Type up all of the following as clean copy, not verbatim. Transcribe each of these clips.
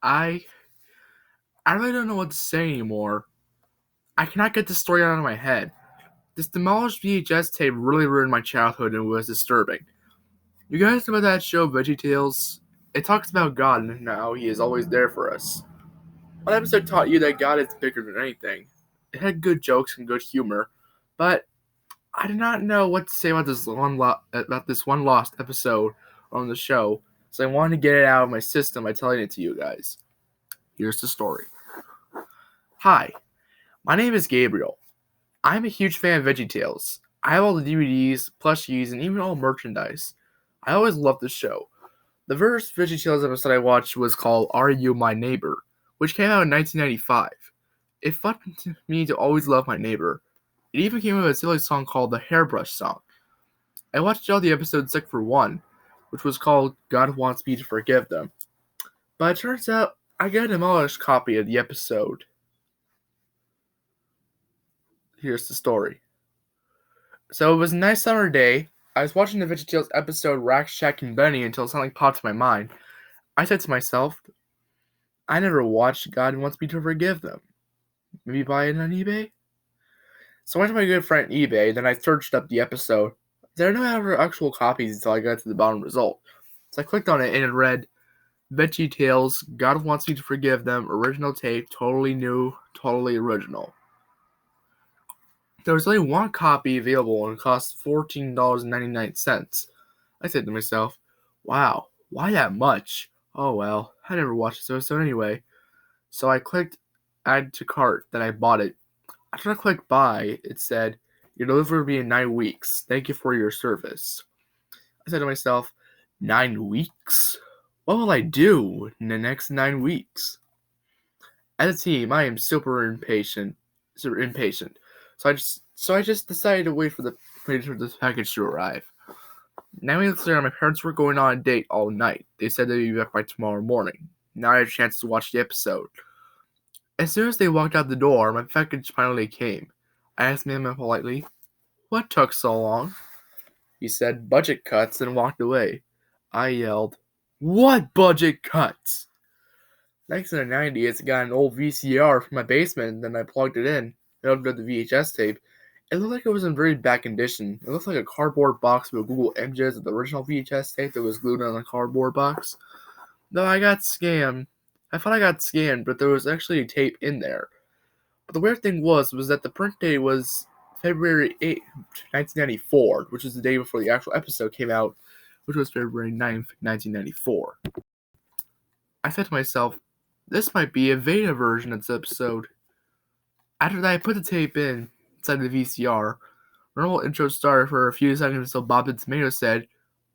I I really don't know what to say anymore. I cannot get the story out of my head. This demolished VHS tape really ruined my childhood and was disturbing. You guys know about that show VeggieTales? It talks about God and how He is always there for us. One episode taught you that God is bigger than anything. It had good jokes and good humor, but I did not know what to say about this one lost episode on the show, so I wanted to get it out of my system by telling it to you guys. Here's the story. Hi, my name is Gabriel. I'm a huge fan of VeggieTales. I have all the DVDs, plushies, and even all merchandise. I always loved the show. The first VeggieTales episode I watched was called Are You My Neighbor, which came out in 1995. It fun to me to always love my neighbor. It even came with a silly song called the Hairbrush Song. I watched all the episodes except for one, which was called God Wants Me to Forgive Them. But it turns out I got a demolished copy of the episode. Here's the story. So it was a nice summer day. I was watching the VeggieTales episode Rack, Shack, and Benny until something popped in my mind. I said to myself, I never watched God Wants Me to Forgive Them. Maybe buy it on eBay? So I went to my good friend eBay, then I searched up the episode. There are no actual copies until I got to the bottom result. So I clicked on it and it read, VeggieTales, God Wants Me to Forgive Them, original tape, totally new, totally original. There was only one copy available and it cost $14.99. I said to myself, wow, why that much? Oh well, I never watched this episode anyway. So I clicked add to cart, then I bought it. After I clicked buy, it said, your delivery will be in 9 weeks. Thank you for your service. I said to myself, 9 weeks? What will I do in the next 9 weeks? As a team, I am super impatient. So I just decided to wait for this package to arrive. 9 weeks later, my parents were going on a date all night. They said they'd be back by tomorrow morning. Now I have a chance to watch the episode. As soon as they walked out the door, my package finally came. I asked him politely, what took so long? He said, budget cuts, and walked away. I yelled, what budget cuts? Next in the 90s, I got an old VCR from my basement, and then I plugged it in. It opened up the VHS tape. It looked like it was in very bad condition. It looked like a cardboard box with Google Images of the original VHS tape that was glued on a cardboard box. No, I got scammed. I thought I got scammed, but there was actually a tape in there. But the weird thing was that the print date was February 8th, 1994, which is the day before the actual episode came out, which was February 9th, 1994. I said to myself, this might be a beta version of this episode. After that, I put the tape inside the VCR. Normal intro started for a few seconds until Bob the Tomato said,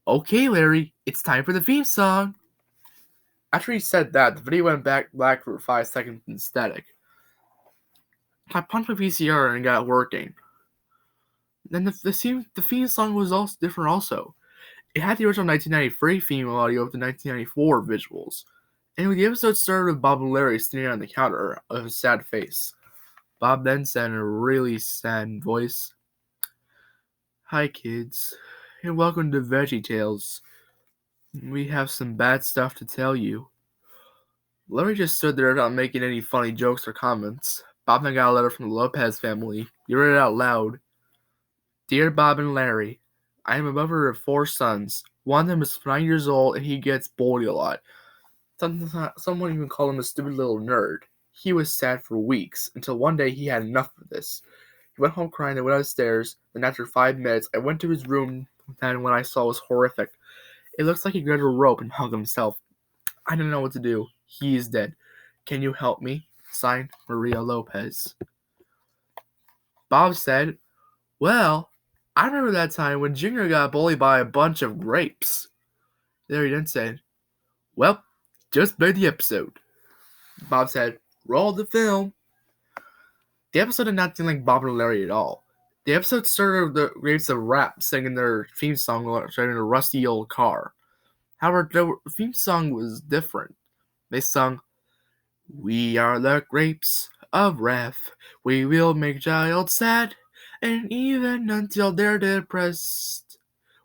okay, Larry, it's time for the theme song. After he said that, the video went black for 5 seconds in static. I punched my VCR and got it working. Then the theme song was also different also. It had the original 1993 theme audio with the 1994 visuals. And the episode started with Bob and Larry standing on the counter with a sad face. Bob then said in a really sad voice, hi kids, and welcome to VeggieTales. We have some bad stuff to tell you. Larry just stood there without making any funny jokes or comments. Bob then got a letter from the Lopez family. He read it out loud. Dear Bob and Larry, I am a mother of 4 sons. One of them is 9 years old and he gets bullied a lot. Someone even called him a stupid little nerd. He was sad for weeks, until one day he had enough of this. He went home crying and went upstairs, then after 5 minutes, I went to his room, and what I saw was horrific. It looks like he grabbed a rope and hung himself. I don't know what to do. He is dead. Can you help me? Signed, Maria Lopez. Bob said, well, I remember that time when Junior got bullied by a bunch of grapes. Larry then said, well, just play the episode. Bob said, roll the film. The episode did not seem like Bob and Larry at all. The episode started with the grapes of rap singing their theme song while driving a rusty old car. However, the theme song was different. They sung, we are the grapes of wrath. We will make child sad, and even until they're depressed.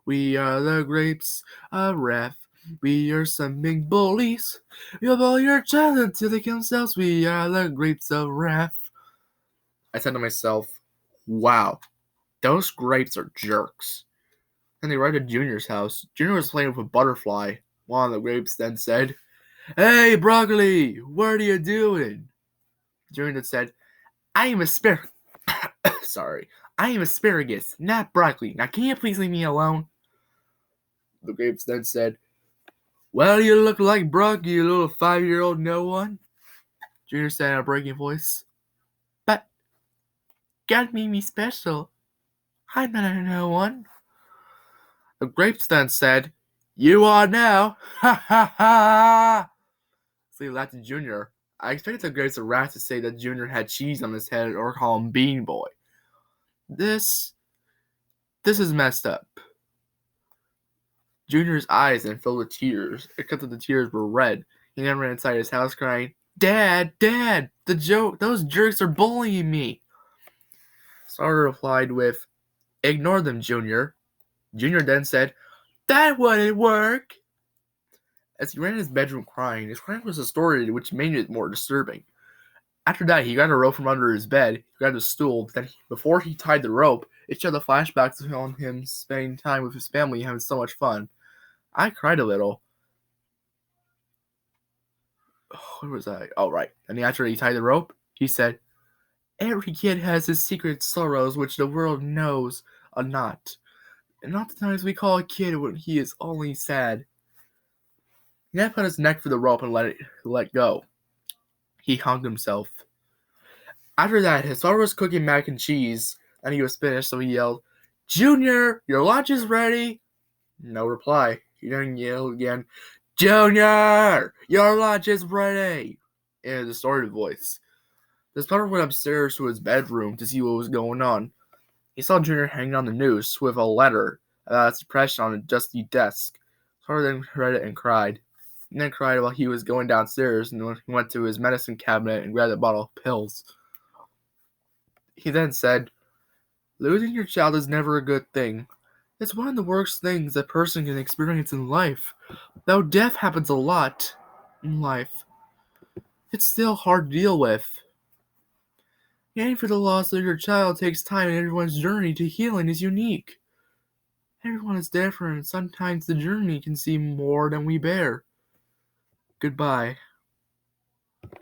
We are the grapes of wrath. We are some big bullies. We have all your child until they kill themselves. We are the grapes of wrath. I said to myself, wow, those grapes are jerks. And they arrived at Junior's house. Junior was playing with a butterfly. One of the grapes then said, "Hey, Broccoli, what are you doing?" Junior then said, "I am asparagus." Sorry. "I am asparagus, not broccoli. Now can you please leave me alone?" The grapes then said, "Well, you look like Brock, you little 5-year-old no one." Junior said in a breaking voice, "But God made me special. I'm not a no one." The grapes then said, "You are now." Ha ha ha! So he laughed at Junior. I expected the grapes of wrath to say that Junior had cheese on his head or call him Bean Boy. This is messed up. Junior's eyes then filled with tears, except that the tears were red. He then ran inside his house crying, "Dad, Dad, those jerks are bullying me." Starter replied with, "Ignore them, Junior." Junior then said, "That wouldn't work." As he ran in his bedroom crying, his crying was distorted, which made it more disturbing. After that, he got a rope from under his bed, he grabbed a stool, but then before he tied the rope, it showed the flashbacks on him spending time with his family and having so much fun. I cried a little. Where was I? Oh, right. And after he tied the rope, he said, "Every kid has his secret sorrows which the world knows are not. And oftentimes we call a kid when he is only sad." He then put his neck through the rope and let go. He hung himself. After that, his father was cooking mac and cheese, and he was finished, so he yelled, "Junior, your lunch is ready." No reply. He then yelled again, "Junior, your lunch is ready," in a distorted voice. His father went upstairs to his bedroom to see what was going on. He saw Junior hanging on the noose with a letter about its depression on a dusty desk. His father then read it and cried. And then cried while he was going downstairs and he went to his medicine cabinet and grabbed a bottle of pills. He then said, "Losing your child is never a good thing. It's one of the worst things a person can experience in life. Though death happens a lot in life, it's still hard to deal with. And for the loss of your child takes time, and everyone's journey to healing is unique. Everyone is different, and sometimes the journey can seem more than we bear. Goodbye."